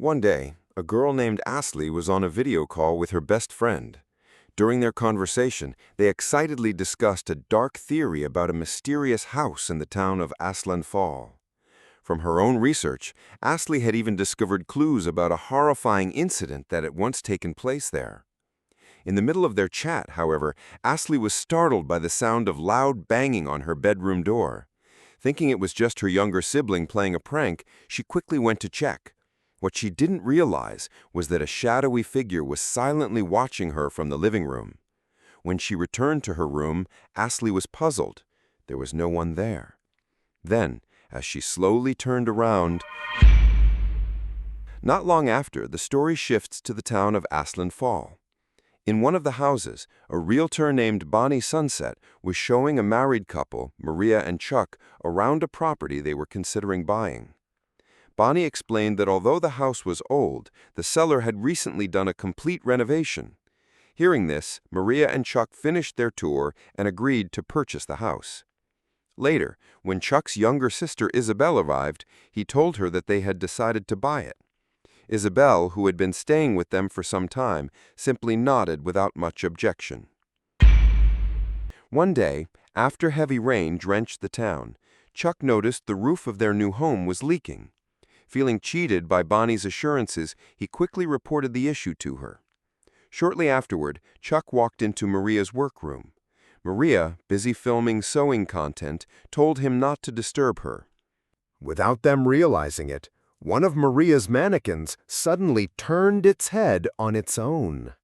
One day, a girl named Ashley was on a video call with her best friend. During their conversation, they excitedly discussed a dark theory about a mysterious house in the town of Aslan Fall. From her own research, Ashley had even discovered clues about a horrifying incident that had once taken place there. In the middle of their chat, however, Ashley was startled by the sound of loud banging on her bedroom door. Thinking it was just her younger sibling playing a prank, she quickly went to check. What she didn't realize was that a shadowy figure was silently watching her from the living room. When she returned to her room, Ashley was puzzled. There was no one there. Then, as she slowly turned around, not long after, the story shifts to the town of Aslan Fall. In one of the houses, a realtor named Bonnie Sunset was showing a married couple, Maria and Chuck, around a property they were considering buying. Bonnie explained that although the house was old, the seller had recently done a complete renovation. Hearing this, Maria and Chuck finished their tour and agreed to purchase the house. Later, when Chuck's younger sister Isabelle arrived, he told her that they had decided to buy it. Isabelle, who had been staying with them for some time, simply nodded without much objection. One day, after heavy rain drenched the town, Chuck noticed the roof of their new home was leaking. Feeling cheated by Bonnie's assurances, he quickly reported the issue to her. Shortly afterward, Chuck walked into Maria's workroom. Maria, busy filming sewing content, told him not to disturb her. Without them realizing it, one of Maria's mannequins suddenly turned its head on its own.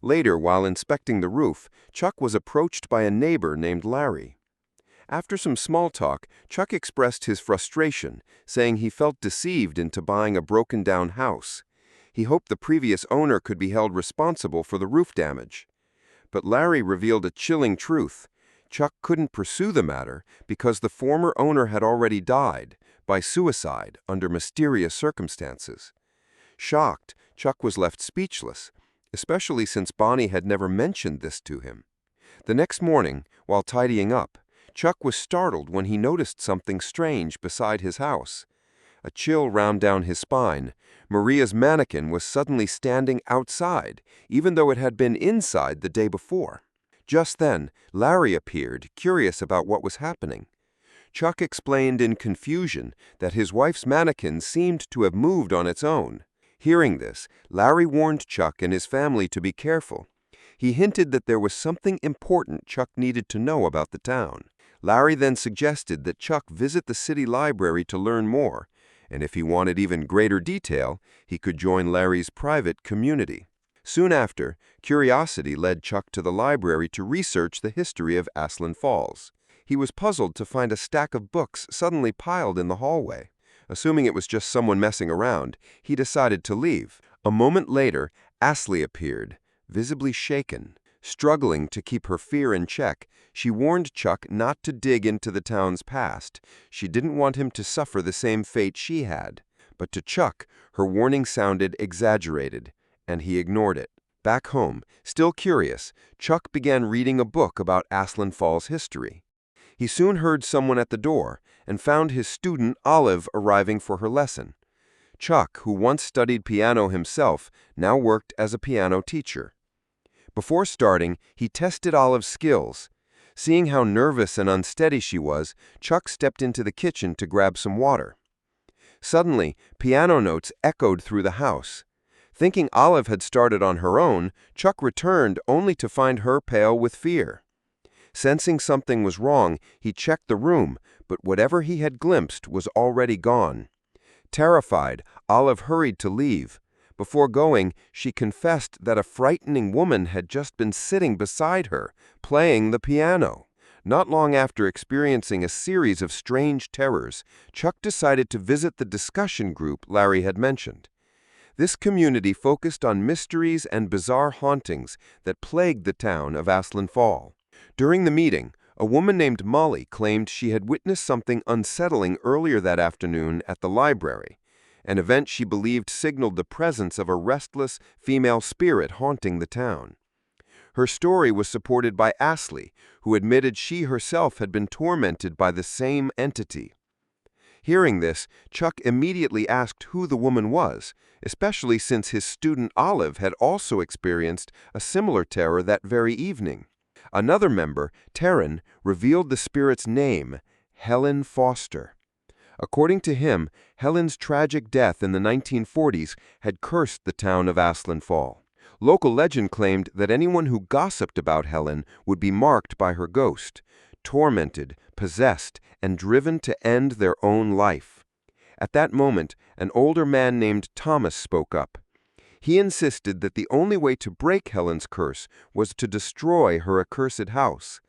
Later, while inspecting the roof, Chuck was approached by a neighbor named Larry. After some small talk, Chuck expressed his frustration, saying he felt deceived into buying a broken-down house. He hoped the previous owner could be held responsible for the roof damage. But Larry revealed a chilling truth. Chuck couldn't pursue the matter because the former owner had already died, by suicide, under mysterious circumstances. Shocked, Chuck was left speechless, especially since Bonnie had never mentioned this to him. The next morning, while tidying up, Chuck was startled when he noticed something strange beside his house. A chill ran down his spine. Maria's mannequin was suddenly standing outside, even though it had been inside the day before. Just then, Larry appeared, curious about what was happening. Chuck explained in confusion that his wife's mannequin seemed to have moved on its own. Hearing this, Larry warned Chuck and his family to be careful. He hinted that there was something important Chuck needed to know about the town. Larry then suggested that Chuck visit the city library to learn more, and if he wanted even greater detail, he could join Larry's private community. Soon after, curiosity led Chuck to the library to research the history of Aslan Falls. He was puzzled to find a stack of books suddenly piled in the hallway. Assuming it was just someone messing around, he decided to leave. A moment later, Ashley appeared, visibly shaken. Struggling to keep her fear in check, she warned Chuck not to dig into the town's past. She didn't want him to suffer the same fate she had. But to Chuck, her warning sounded exaggerated, and he ignored it. Back home, still curious, Chuck began reading a book about Aslan Falls history. He soon heard someone at the door and found his student Olive arriving for her lesson. Chuck, who once studied piano himself, now worked as a piano teacher. Before starting, he tested Olive's skills. Seeing how nervous and unsteady she was, Chuck stepped into the kitchen to grab some water. Suddenly, piano notes echoed through the house. Thinking Olive had started on her own, Chuck returned only to find her pale with fear. Sensing something was wrong, he checked the room, but whatever he had glimpsed was already gone. Terrified, Olive hurried to leave. Before going, she confessed that a frightening woman had just been sitting beside her, playing the piano. Not long after experiencing a series of strange terrors, Chuck decided to visit the discussion group Larry had mentioned. This community focused on mysteries and bizarre hauntings that plagued the town of Aslan Fall. During the meeting, a woman named Molly claimed she had witnessed something unsettling earlier that afternoon at the library, an event she believed signaled the presence of a restless female spirit haunting the town. Her story was supported by Ashley, who admitted she herself had been tormented by the same entity. Hearing this, Chuck immediately asked who the woman was, especially since his student Olive had also experienced a similar terror that very evening. Another member, Taryn, revealed the spirit's name, Helen Foster. According to him, Helen's tragic death in the 1940s had cursed the town of Aslan Fall. Local legend claimed that anyone who gossiped about Helen would be marked by her ghost, tormented, possessed, and driven to end their own life. At that moment, an older man named Thomas spoke up. He insisted that the only way to break Helen's curse was to destroy her accursed house.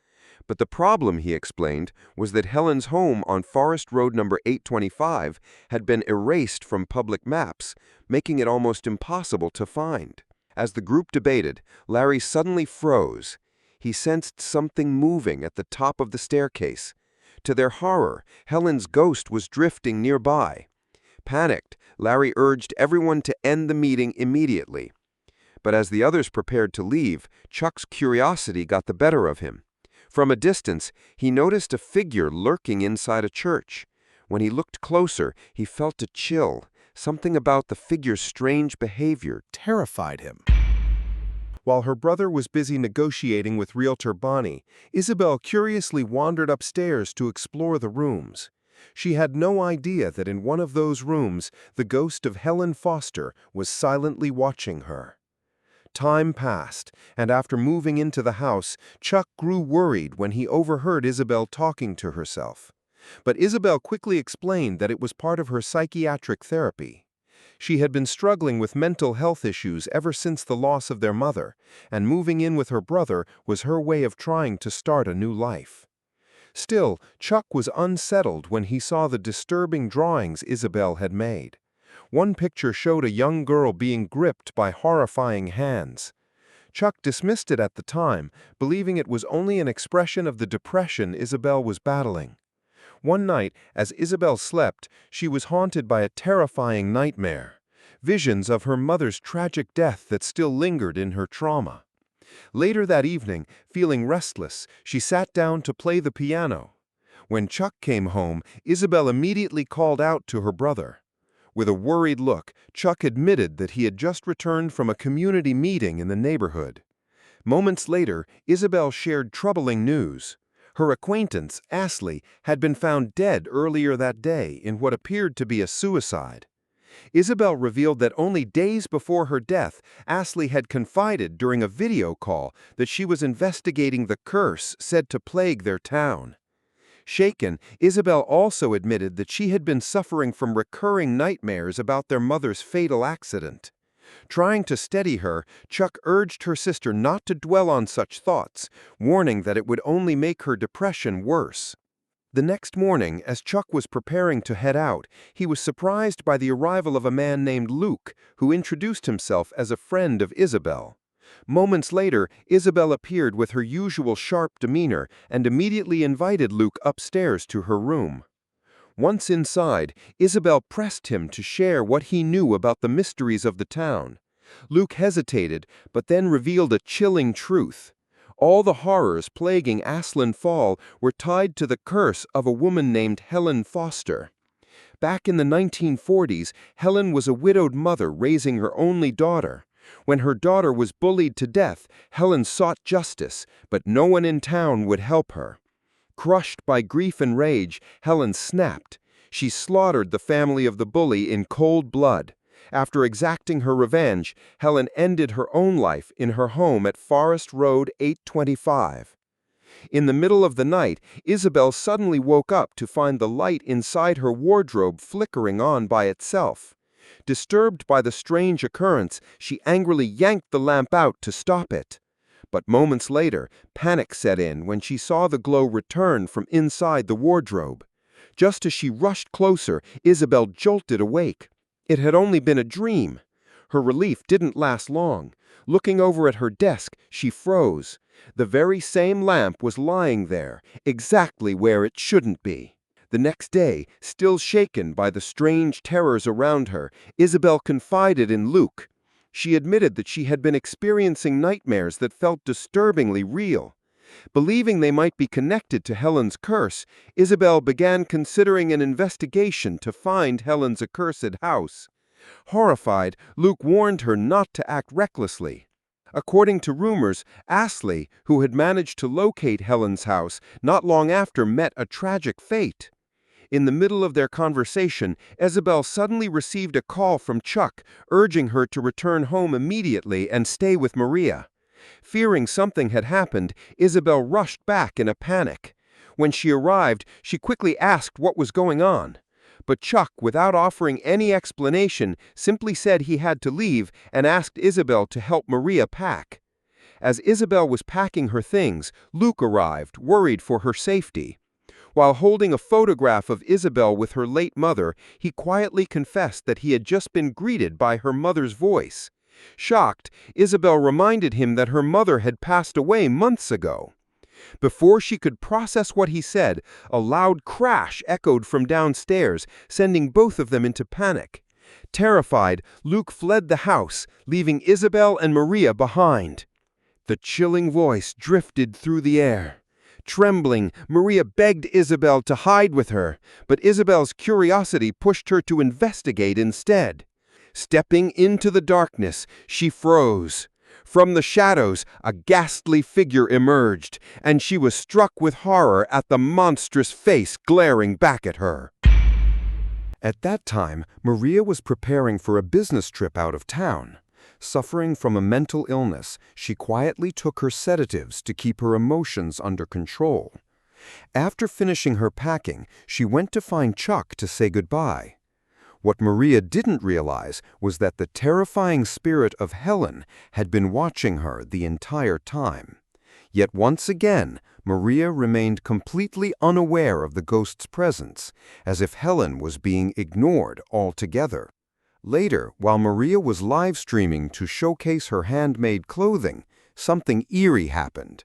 But the problem, he explained, was that Helen's home on Forest Road number 825 had been erased from public maps, making it almost impossible to find. As the group debated, Larry suddenly froze. He sensed something moving at the top of the staircase. To their horror, Helen's ghost was drifting nearby. Panicked, Larry urged everyone to end the meeting immediately. But as the others prepared to leave, Chuck's curiosity got the better of him. From a distance, he noticed a figure lurking inside a church. When he looked closer, he felt a chill. Something about the figure's strange behavior terrified him. While her brother was busy negotiating with realtor Bonnie, Isabelle curiously wandered upstairs to explore the rooms. She had no idea that in one of those rooms, the ghost of Helen Foster was silently watching her. Time passed, and after moving into the house, Chuck grew worried when he overheard Isabelle talking to herself. But Isabelle quickly explained that it was part of her psychiatric therapy. She had been struggling with mental health issues ever since the loss of their mother, and moving in with her brother was her way of trying to start a new life. Still, Chuck was unsettled when he saw the disturbing drawings Isabelle had made. One picture showed a young girl being gripped by horrifying hands. Chuck dismissed it at the time, believing it was only an expression of the depression Isabelle was battling. One night, as Isabelle slept, she was haunted by a terrifying nightmare. Visions of her mother's tragic death that still lingered in her trauma. Later that evening, feeling restless, she sat down to play the piano. When Chuck came home, Isabelle immediately called out to her brother. With a worried look, Chuck admitted that he had just returned from a community meeting in the neighborhood. Moments later, Isabelle shared troubling news. Her acquaintance, Ashley, had been found dead earlier that day in what appeared to be a suicide. Isabelle revealed that only days before her death, Ashley had confided during a video call that she was investigating the curse said to plague their town. Shaken, Isabelle also admitted that she had been suffering from recurring nightmares about their mother's fatal accident. Trying to steady her, Chuck urged her sister not to dwell on such thoughts, warning that it would only make her depression worse. The next morning, as Chuck was preparing to head out, he was surprised by the arrival of a man named Luke, who introduced himself as a friend of Isabelle. Moments later, Isabelle appeared with her usual sharp demeanor and immediately invited Luke upstairs to her room. Once inside, Isabelle pressed him to share what he knew about the mysteries of the town. Luke hesitated, but then revealed a chilling truth. All the horrors plaguing Aslan Fall were tied to the curse of a woman named Helen Foster. Back in the 1940s, Helen was a widowed mother raising her only daughter. When her daughter was bullied to death, Helen sought justice, but no one in town would help her. Crushed by grief and rage, Helen snapped. She slaughtered the family of the bully in cold blood. After exacting her revenge, Helen ended her own life in her home at Forest Road 825. In the middle of the night, Isabelle suddenly woke up to find the light inside her wardrobe flickering on by itself. Disturbed by the strange occurrence, she angrily yanked the lamp out to stop it. But moments later, panic set in when she saw the glow return from inside the wardrobe. Just as she rushed closer, Isabelle jolted awake. It had only been a dream. Her relief didn't last long. Looking over at her desk, she froze. The very same lamp was lying there, exactly where it shouldn't be. The next day, still shaken by the strange terrors around her, Isabelle confided in Luke. She admitted that she had been experiencing nightmares that felt disturbingly real. Believing they might be connected to Helen's curse, Isabelle began considering an investigation to find Helen's accursed house. Horrified, Luke warned her not to act recklessly. According to rumors, Ashley, who had managed to locate Helen's house, not long after met a tragic fate. In the middle of their conversation, Isabelle suddenly received a call from Chuck, urging her to return home immediately and stay with Maria. Fearing something had happened, Isabelle rushed back in a panic. When she arrived, she quickly asked what was going on. But Chuck, without offering any explanation, simply said he had to leave and asked Isabelle to help Maria pack. As Isabelle was packing her things, Luke arrived, worried for her safety. While holding a photograph of Isabelle with her late mother, he quietly confessed that he had just been greeted by her mother's voice. Shocked, Isabelle reminded him that her mother had passed away months ago. Before she could process what he said, a loud crash echoed from downstairs, sending both of them into panic. Terrified, Luke fled the house, leaving Isabelle and Maria behind. The chilling voice drifted through the air. Trembling, Maria begged Isabelle to hide with her, but Isabelle's curiosity pushed her to investigate instead. Stepping into the darkness, she froze. From the shadows, a ghastly figure emerged, and she was struck with horror at the monstrous face glaring back at her. At that time, Maria was preparing for a business trip out of town. Suffering from a mental illness, she quietly took her sedatives to keep her emotions under control. After finishing her packing, she went to find Chuck to say goodbye. What Maria didn't realize was that the terrifying spirit of Helen had been watching her the entire time. Yet once again, Maria remained completely unaware of the ghost's presence, as if Helen was being ignored altogether. Later, while Maria was live-streaming to showcase her handmade clothing, something eerie happened.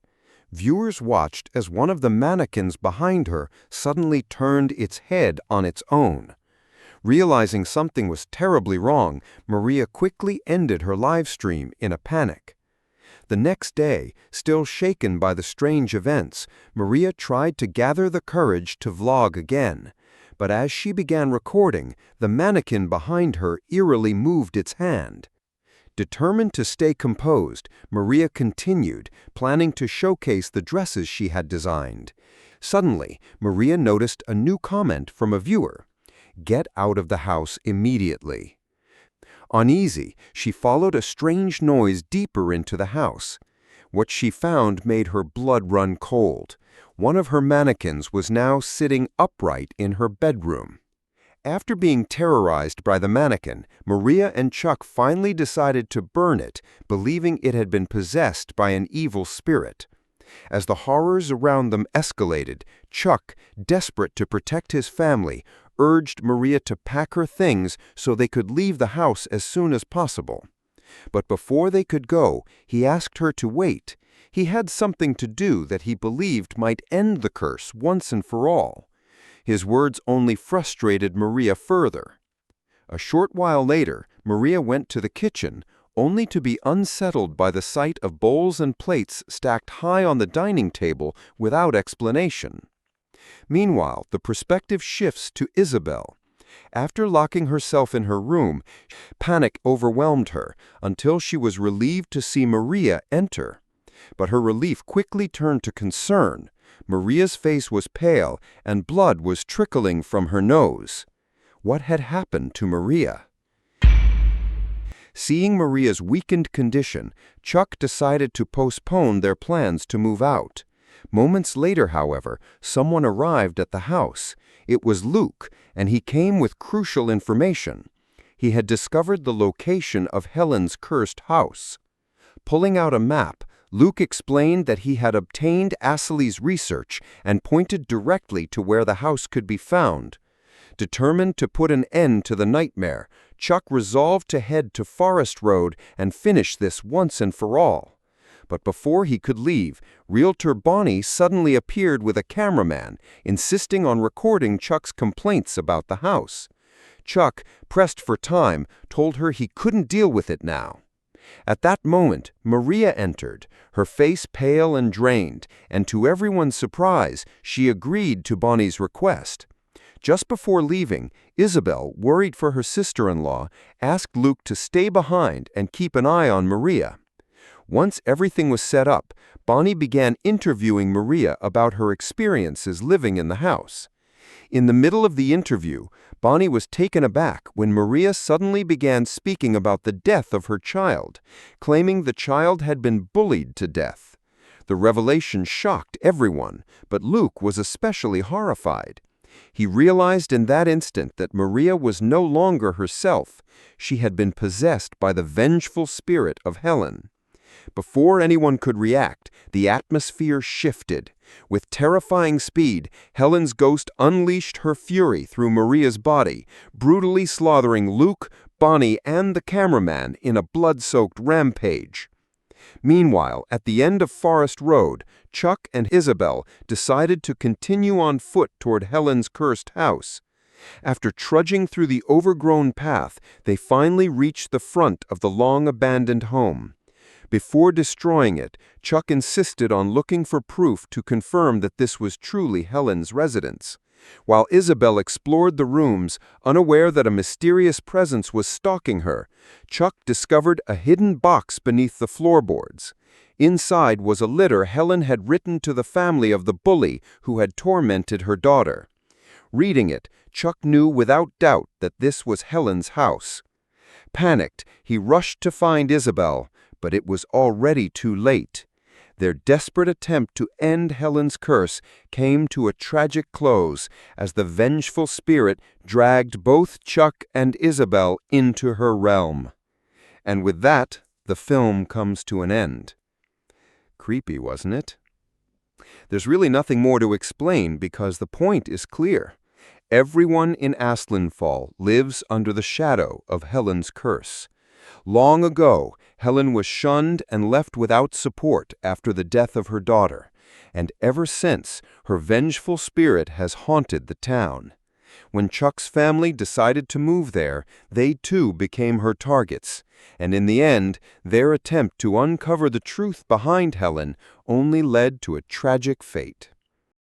Viewers watched as one of the mannequins behind her suddenly turned its head on its own. Realizing something was terribly wrong, Maria quickly ended her live stream in a panic. The next day, still shaken by the strange events, Maria tried to gather the courage to vlog again. But as she began recording, the mannequin behind her eerily moved its hand. Determined to stay composed, Maria continued, planning to showcase the dresses she had designed. Suddenly, Maria noticed a new comment from a viewer. "Get out of the house immediately." Uneasy, she followed a strange noise deeper into the house. What she found made her blood run cold. One of her mannequins was now sitting upright in her bedroom. After being terrorized by the mannequin, Maria and Chuck finally decided to burn it, believing it had been possessed by an evil spirit. As the horrors around them escalated, Chuck, desperate to protect his family, urged Maria to pack her things so they could leave the house as soon as possible. But before they could go, he asked her to wait. He had something to do that he believed might end the curse once and for all. His words only frustrated Maria further. A short while later, Maria went to the kitchen, only to be unsettled by the sight of bowls and plates stacked high on the dining table without explanation. Meanwhile, the perspective shifts to Isabelle. After locking herself in her room, panic overwhelmed her until she was relieved to see Maria enter. But her relief quickly turned to concern. Maria's face was pale, and blood was trickling from her nose. What had happened to Maria? Seeing Maria's weakened condition, Chuck decided to postpone their plans to move out. Moments later, however, someone arrived at the house. It was Luke, and he came with crucial information. He had discovered the location of Helen's cursed house. Pulling out a map, Luke explained that he had obtained Ashley's research and pointed directly to where the house could be found. Determined to put an end to the nightmare, Chuck resolved to head to Forest Road and finish this once and for all. But before he could leave, Realtor Bonnie suddenly appeared with a cameraman, insisting on recording Chuck's complaints about the house. Chuck, pressed for time, told her he couldn't deal with it now. At that moment, Maria entered, her face pale and drained, and to everyone's surprise, she agreed to Bonnie's request. Just before leaving, Isabelle, worried for her sister-in-law, asked Luke to stay behind and keep an eye on Maria. Once everything was set up, Bonnie began interviewing Maria about her experiences living in the house. In the middle of the interview, Bonnie was taken aback when Maria suddenly began speaking about the death of her child, claiming the child had been bullied to death. The revelation shocked everyone, but Luke was especially horrified. He realized in that instant that Maria was no longer herself. She had been possessed by the vengeful spirit of Helen. Before anyone could react, the atmosphere shifted. With terrifying speed, Helen's ghost unleashed her fury through Maria's body, brutally slaughtering Luke, Bonnie, and the cameraman in a blood-soaked rampage. Meanwhile, at the end of Forest Road, Chuck and Isabelle decided to continue on foot toward Helen's cursed house. After trudging through the overgrown path, they finally reached the front of the long-abandoned home. Before destroying it, Chuck insisted on looking for proof to confirm that this was truly Helen's residence. While Isabelle explored the rooms, unaware that a mysterious presence was stalking her, Chuck discovered a hidden box beneath the floorboards. Inside was a letter Helen had written to the family of the bully who had tormented her daughter. Reading it, Chuck knew without doubt that this was Helen's house. Panicked, he rushed to find Isabelle, but it was already too late. Their desperate attempt to end Helen's curse came to a tragic close as the vengeful spirit dragged both Chuck and Isabelle into her realm. And with that, the film comes to an end. Creepy, wasn't it? There's really nothing more to explain because the point is clear. Everyone in Aslanfall lives under the shadow of Helen's curse. Long ago, Helen was shunned and left without support after the death of her daughter, and ever since, her vengeful spirit has haunted the town. When Chuck's family decided to move there, they too became her targets, and in the end, their attempt to uncover the truth behind Helen only led to a tragic fate.